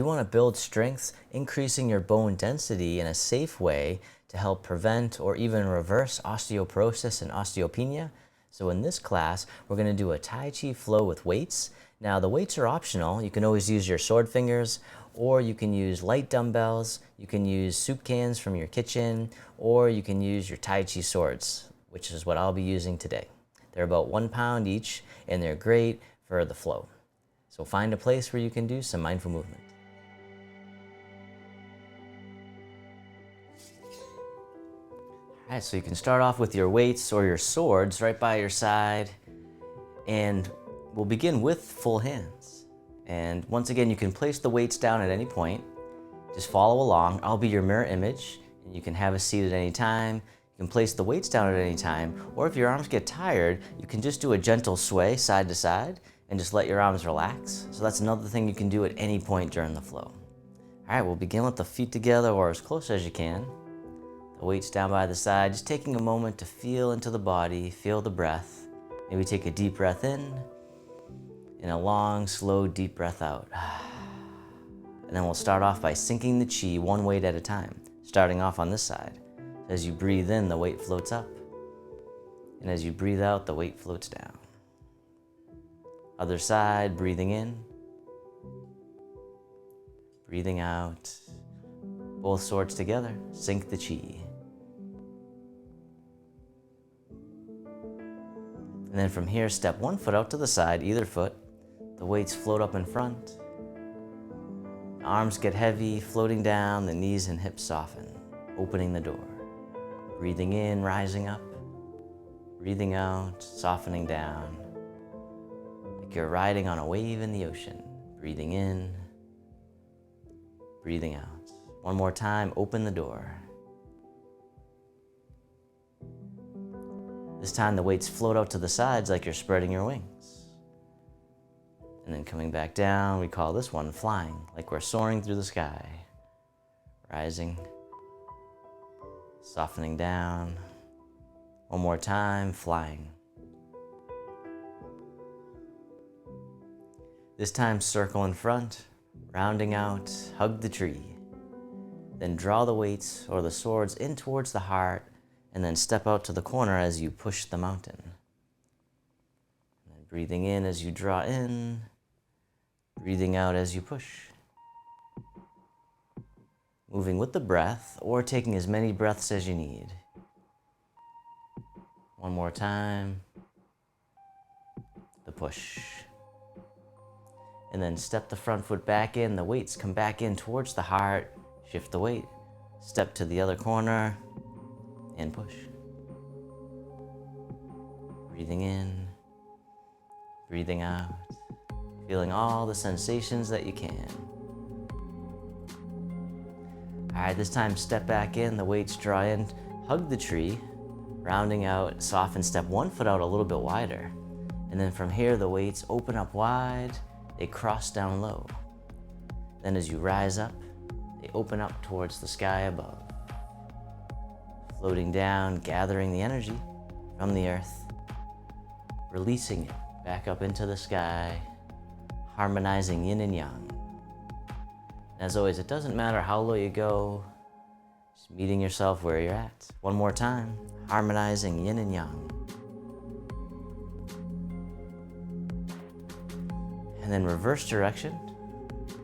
You want to build strength, increasing your bone density in a safe way to help prevent or even reverse osteoporosis and osteopenia. So in this class, we're going to do a Tai Chi Flow with weights. Now the weights are optional. You can always use your sword fingers, or you can use light dumbbells, you can use soup cans from your kitchen, or you can use your Tai Chi swords, which is what I'll be using today. They're about 1 pound each, and they're great for the flow. So find a place where you can do some mindful movement. All right, so you can start off with your weights or your swords right by your side, and we'll begin with full hands. And once again, you can place the weights down at any point. Just follow along. I'll be your mirror image, and you can have a seat at any time. You can place the weights down at any time, or if your arms get tired, you can just do a gentle sway side to side and just let your arms relax. So that's another thing you can do at any point during the flow. All right, we'll begin with the feet together or as close as you can. The weights down by the side, just taking a moment to feel into the body, feel the breath. Maybe take a deep breath in and a long, slow, deep breath out. And then we'll start off by sinking the chi one weight at a time, starting off on this side. As you breathe in, the weight floats up. And as you breathe out, the weight floats down. Other side, breathing in, breathing out. Both swords together, sink the chi. And then from here, step one foot out to the side, either foot. The weights float up in front. The arms get heavy, floating down, the knees and hips soften, opening the door. Breathing in, rising up. Breathing out, softening down. Like you're riding on a wave in the ocean. Breathing in, breathing out. One more time, open the door. This time the weights float out to the sides like you're spreading your wings. And then coming back down, we call this one flying, like we're soaring through the sky. Rising, softening down. One more time, flying. This time circle in front, rounding out, hug the tree. Then draw the weights or the swords in towards the heart, and then step out to the corner as you push the mountain. And then breathing in as you draw in, breathing out as you push. Moving with the breath, or taking as many breaths as you need. One more time, the push. And then step the front foot back in, the weights come back in towards the heart, shift the weight, step to the other corner, and push. Breathing in, breathing out, feeling all the sensations that you can. All right, this time step back in, the weights draw in, hug the tree, rounding out, soften, step one foot out a little bit wider. And then from here, the weights open up wide, they cross down low. Then as you rise up, they open up towards the sky above. Floating down, gathering the energy from the earth, releasing it back up into the sky, harmonizing yin and yang. And as always, it doesn't matter how low you go, just meeting yourself where you're at. One more time, harmonizing yin and yang. And then reverse direction.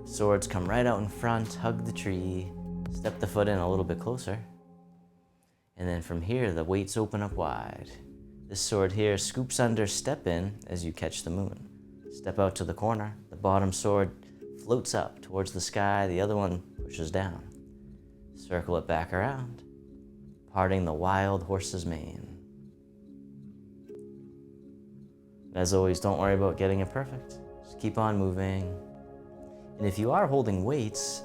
Swords come right out in front, hug the tree, step the foot in a little bit closer. And then from here, the weights open up wide. This sword here scoops under, step in as you catch the moon. Step out to the corner. The bottom sword floats up towards the sky. The other one pushes down. Circle it back around, parting the wild horse's mane. As always, don't worry about getting it perfect. Just keep on moving. And if you are holding weights,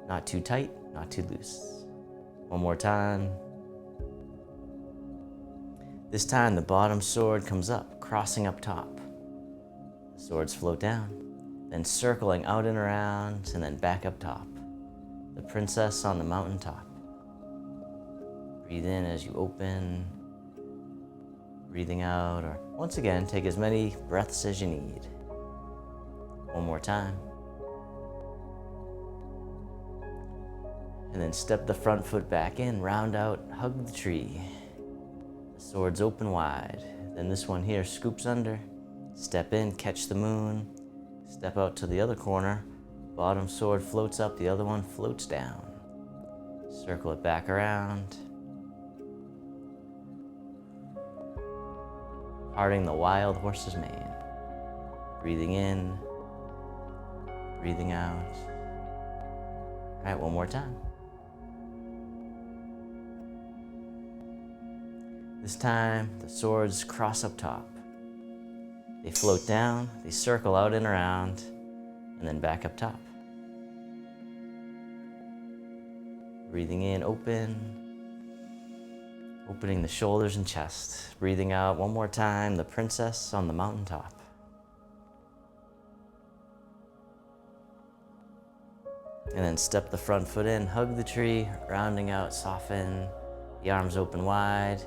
not too tight, not too loose. One more time. This time the bottom sword comes up, crossing up top. The swords float down, then circling out and around, and then back up top. The princess on the mountain top. Breathe in as you open, breathing out, or once again, take as many breaths as you need. One more time. And then step the front foot back in, round out, hug the tree. The swords open wide. Then this one here scoops under, step in, catch the moon, step out to the other corner, bottom sword floats up, the other one floats down. Circle it back around. Parting the wild horse's mane. Breathing in, breathing out. All right, one more time. This time, the swords cross up top. They float down, they circle out and around, and then back up top. Breathing in, open. Opening the shoulders and chest. Breathing out one more time, the princess on the mountaintop. And then step the front foot in, hug the tree, rounding out, soften, the arms open wide.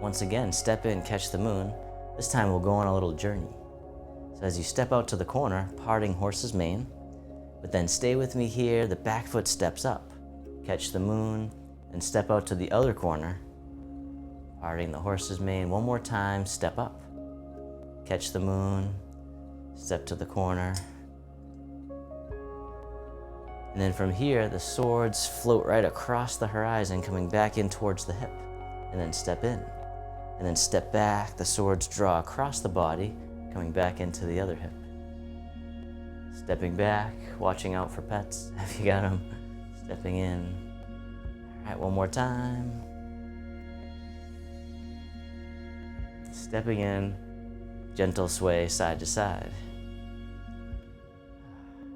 Once again, step in, catch the moon. This time we'll go on a little journey. So as you step out to the corner, parting horse's mane, but then stay with me here, the back foot steps up. Catch the moon, and step out to the other corner, parting the horse's mane. One more time, step up. Catch the moon, step to the corner. And then from here, the swords float right across the horizon, coming back in towards the hip. And then step in. And then step back, the swords draw across the body, coming back into the other hip. Stepping back, watching out for pets, if you got them. Stepping in. All right, one more time. Stepping in, gentle sway side to side.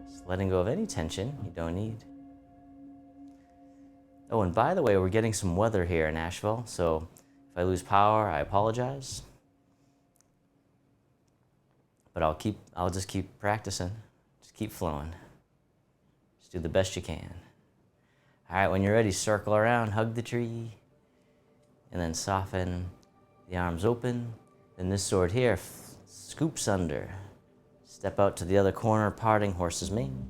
Just letting go of any tension you don't need. Oh, and by the way, we're getting some weather here in Nashville, so if I lose power, I apologize. But I'll just keep practicing. Just keep flowing. Just do the best you can. All right, when you're ready, circle around, hug the tree, and then soften. The arms open. Then this sword here scoops under. Step out to the other corner, parting horse's mane.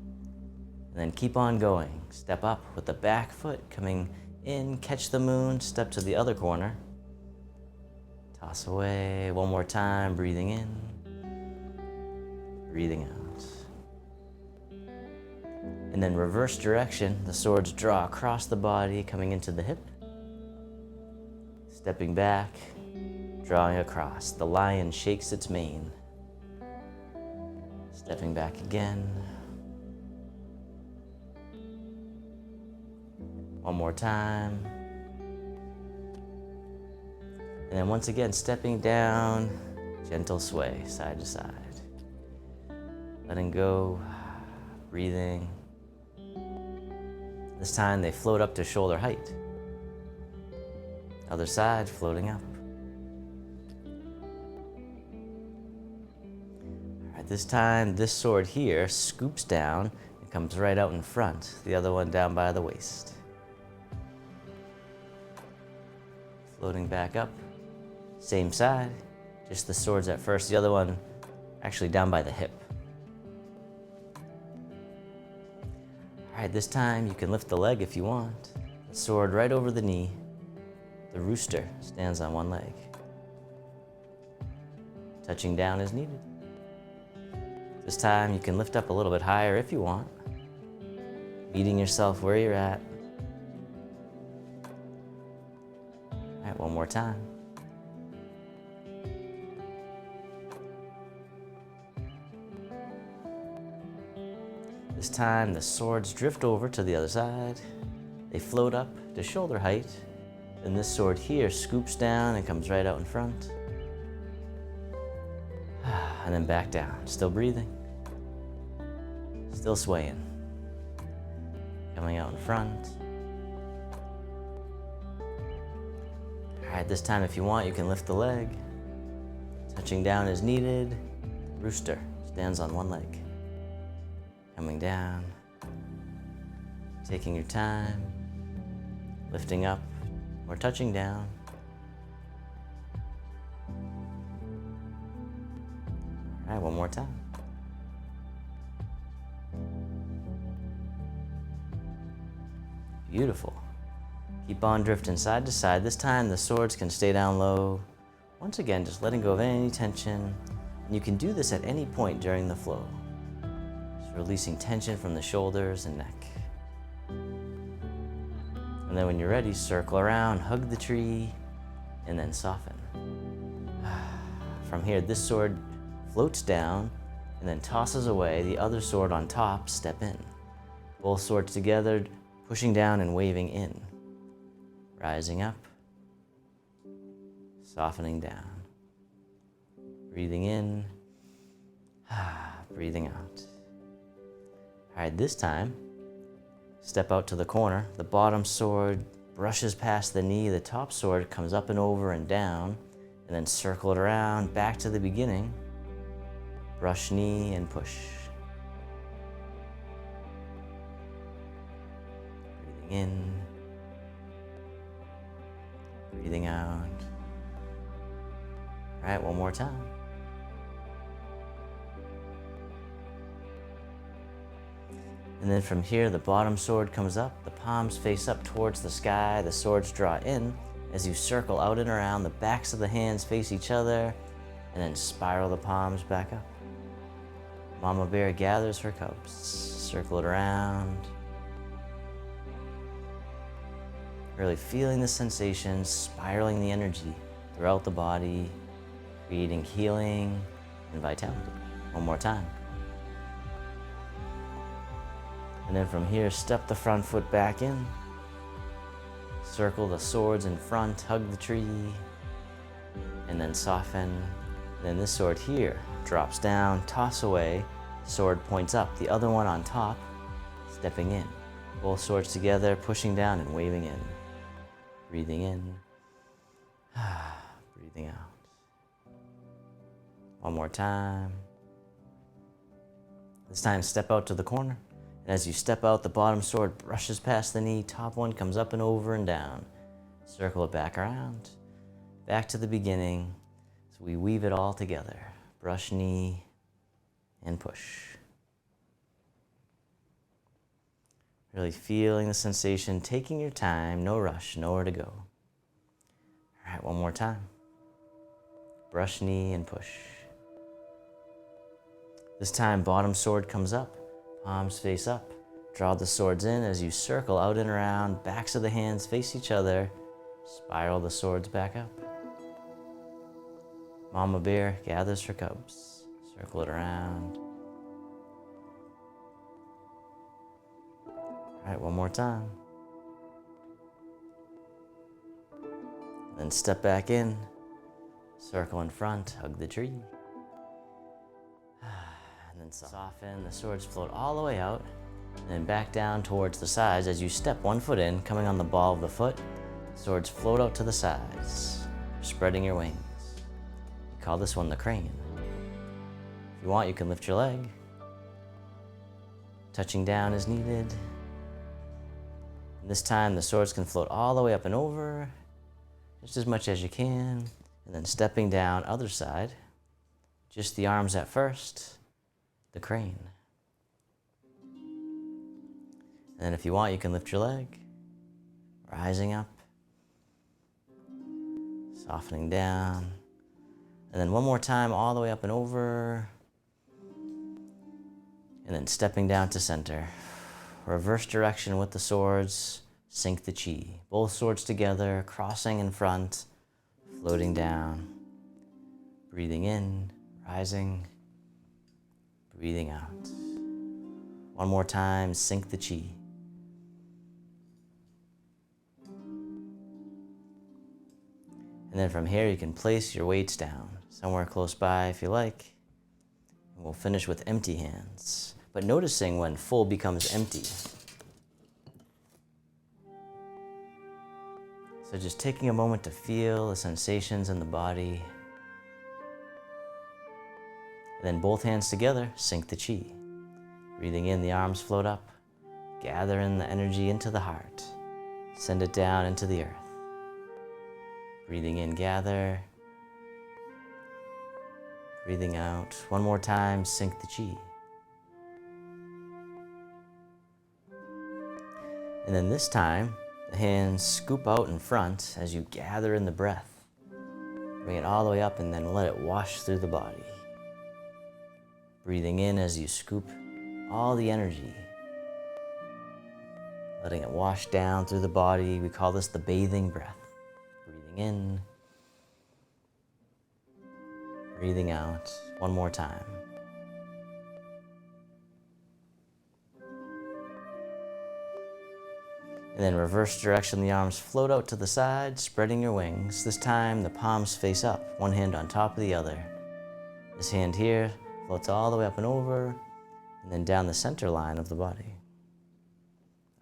And then keep on going. Step up with the back foot coming in, catch the moon, step to the other corner. Toss away. One more time, breathing in, breathing out. And then reverse direction, the swords draw across the body, coming into the hip. Stepping back, drawing across. The lion shakes its mane. Stepping back again. One more time. And then once again, stepping down, gentle sway, side to side. Letting go, breathing. This time they float up to shoulder height. Other side, floating up. All right, this time, this sword here scoops down and comes right out in front. The other one down by the waist. Floating back up. Same side, just the swords at first. The other one actually down by the hip. All right, this time you can lift the leg if you want. The sword right over the knee. The rooster stands on one leg. Touching down as needed. This time you can lift up a little bit higher if you want. Meeting yourself where you're at. All right, one more time. This time the swords drift over to the other side. They float up to shoulder height. Then this sword here scoops down and comes right out in front. And then back down, still breathing. Still swaying. Coming out in front. All right, this time if you want, you can lift the leg. Touching down as needed. Rooster stands on one leg. Coming down, taking your time, lifting up or touching down. All right, one more time. Beautiful. Keep on drifting side to side. This time the swords can stay down low. Once again, just letting go of any tension. And you can do this at any point during the flow. Just releasing tension from the shoulders and neck. And then when you're ready, circle around, hug the tree, and then soften. From here, this sword floats down and then tosses away. The other sword on top, step in. Both swords together, pushing down and waving in. Rising up, softening down. Breathing in, breathing out. All right, this time, step out to the corner. The bottom sword brushes past the knee. The top sword comes up and over and down, and then circle it around, back to the beginning. Brush knee and push. Breathing in, breathing out. All right, one more time. And then from here, the bottom sword comes up, the palms face up towards the sky, the swords draw in. As you circle out and around, the backs of the hands face each other, and then spiral the palms back up. Mama bear gathers her cubs, circle it around. Really feeling the sensations, spiraling the energy throughout the body, creating healing and vitality. One more time. And then from here, step the front foot back in. Circle the swords in front, hug the tree, and then soften. Then this sword here drops down, toss away, sword points up. The other one on top, stepping in. Both swords together, pushing down and waving in. Breathing in, breathing out. One more time. This time, step out to the corner. And as you step out, the bottom sword brushes past the knee, top one comes up and over and down. Circle it back around, back to the beginning. So we weave it all together. Brush knee and push. Really feeling the sensation, taking your time, no rush, nowhere to go. All right, one more time. Brush knee and push. This time, bottom sword comes up, palms face up. Draw the swords in as you circle out and around, backs of the hands face each other, spiral the swords back up. Mama bear gathers her cubs, circle it around. All right, one more time. Then step back in, circle in front, hug the tree. And then soften, the swords float all the way out, and then back down towards the sides. As you step one foot in, coming on the ball of the foot, swords float out to the sides, spreading your wings. We call this one the crane. If you want, you can lift your leg. Touching down is needed. And this time, the swords can float all the way up and over, just as much as you can, and then stepping down, other side, just the arms at first, the crane. And then if you want, you can lift your leg, rising up, softening down, and then one more time, all the way up and over, and then stepping down to center. Reverse direction with the swords, sink the chi. Both swords together, crossing in front, floating down, breathing in, rising, breathing out. One more time, sink the chi. And then from here, you can place your weights down, somewhere close by if you like. And we'll finish with empty hands, but noticing when full becomes empty. So just taking a moment to feel the sensations in the body. And then both hands together, sink the chi. Breathing in, the arms float up. Gather in the energy into the heart. Send it down into the earth. Breathing in, gather. Breathing out. One more time, sink the chi. And then this time, the hands scoop out in front as you gather in the breath. Bring it all the way up and then let it wash through the body. Breathing in as you scoop all the energy. Letting it wash down through the body. We call this the bathing breath. Breathing in. Breathing out. One more time. And then reverse direction, the arms float out to the side, spreading your wings. This time the palms face up, one hand on top of the other. This hand here floats all the way up and over, and then down the center line of the body.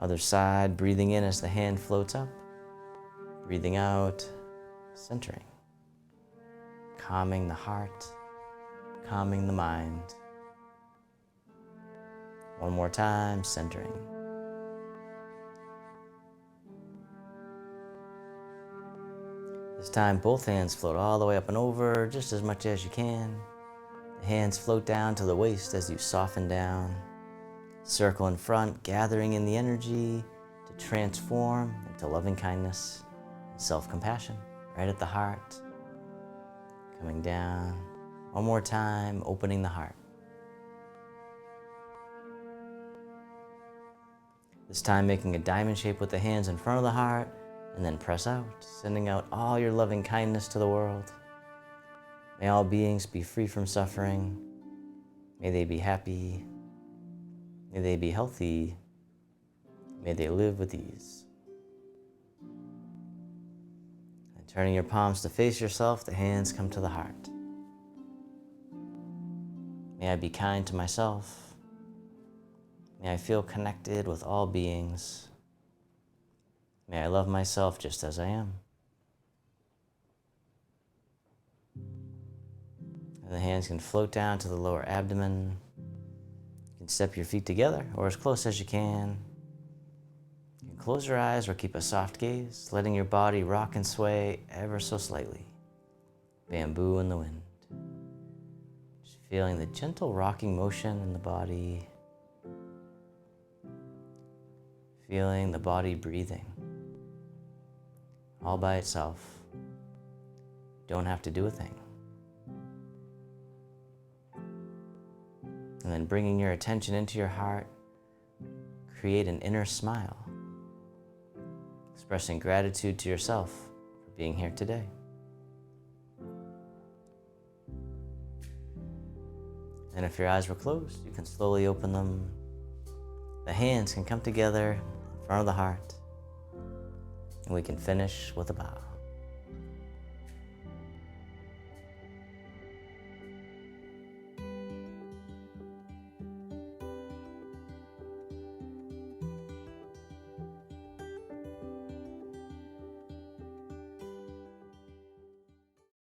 Other side, breathing in as the hand floats up, breathing out, centering. Calming the heart, calming the mind. One more time, centering. This time, both hands float all the way up and over, just as much as you can. The hands float down to the waist as you soften down. Circle in front, gathering in the energy to transform into loving kindness and self-compassion, right at the heart. Coming down. One more time, opening the heart. This time, making a diamond shape with the hands in front of the heart, and then press out, sending out all your loving kindness to the world. May all beings be free from suffering. May they be happy. May they be healthy. May they live with ease. And turning your palms to face yourself, the hands come to the heart. May I be kind to myself. May I feel connected with all beings. May I love myself just as I am. And the hands can float down to the lower abdomen. You can step your feet together or as close as you can. You can close your eyes or keep a soft gaze, letting your body rock and sway ever so slightly. Bamboo in the wind. Just feeling the gentle rocking motion in the body. Feeling the body breathing. All by itself. Don't have to do a thing. And then bringing your attention into your heart, create an inner smile, expressing gratitude to yourself for being here today. And if your eyes were closed, you can slowly open them. The hands can come together in front of the heart. And we can finish with a bow.